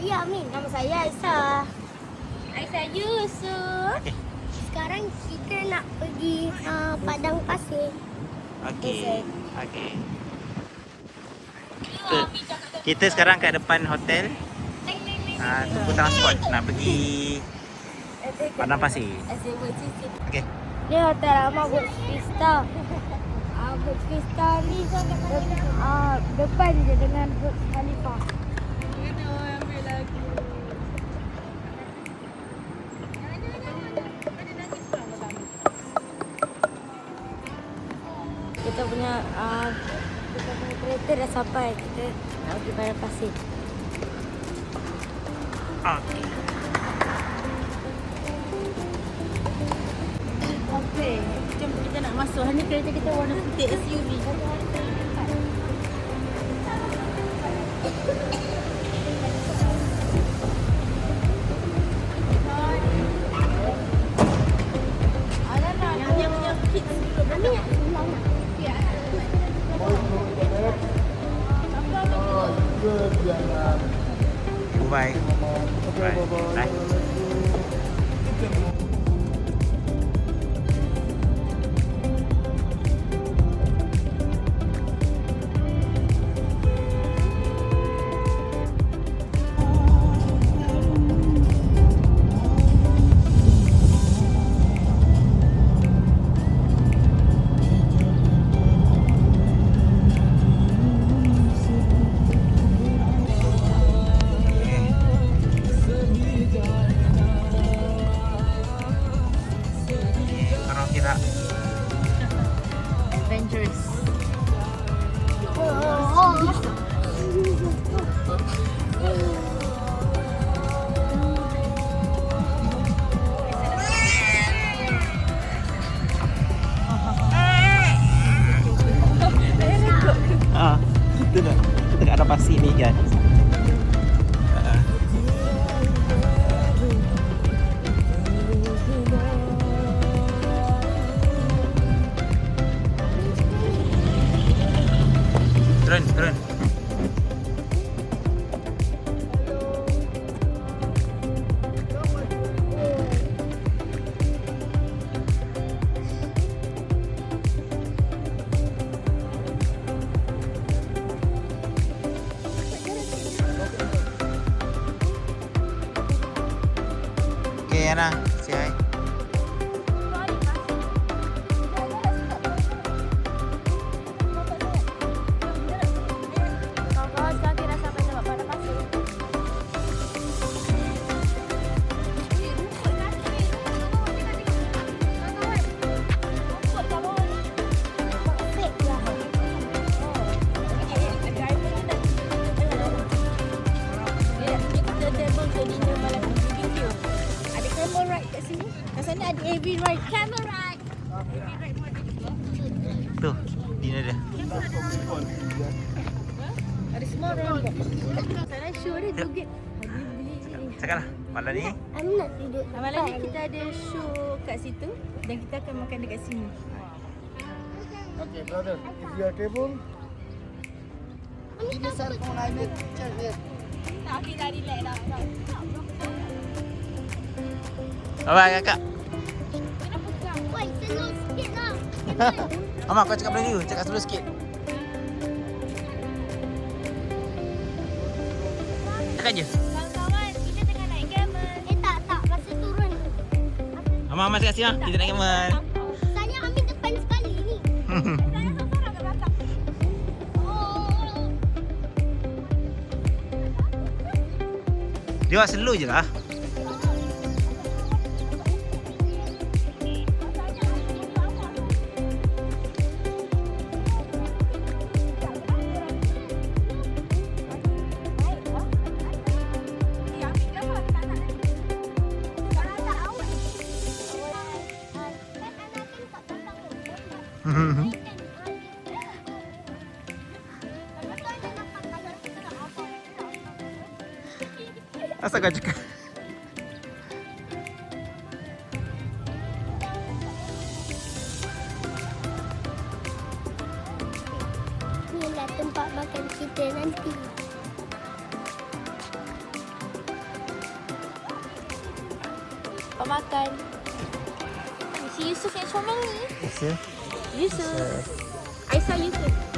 saya Amin. Nama saya Aisyah. Aisyah Yusuf. Okey. Sekarang kita nak pergi Padang Pasir. Okey. Okey. Kita sekarang kat depan hotel. Tunggu transport nak pergi Padang Pasir. Okey. Ni hotel lama Burj Vista. Burj Vista ni depan je dengan Burj Khalifa. Kita punya kereta dah sampai. Kita nak pergi Padang Pasir. Okey. Okey. Jom kita nak masuk. Hanya kereta kita warna putih SUV. Bye. Bye. Bye. Korang kira Adventurous. kita kat Padang Pasir ni kan. Turun. Okay, Ana, say hi. Ada AV ride, camel ride. Tu, dinner dia. Ada small round. Saya show dia joget. Cakaplah, malam ni Amin nak duduk. Malam ni kita ada show kat situ dan kita akan makan dekat sini. Okay, brother, if you are table, give me cell phone, I make picture here. Tak, kita relax dah. bye kakak. Woi, slow sikit lah. Mama, kau cakap Melayu, cakap slow sikit. Cakap je. Kawan-kawan, kita tengah naik camel. Tak, masa turun. Mama cakap sini lah, kita naik camel. Saya Amin depan sekali ni. Saya seorang kat belakang. Dia buat slow je lah. Asal kau cakap? Inilah tempat makan kita nanti. Kau makan. Si Yusuf yang comel ni. Yes, sir. Yusuf. Aisyah Yusuf.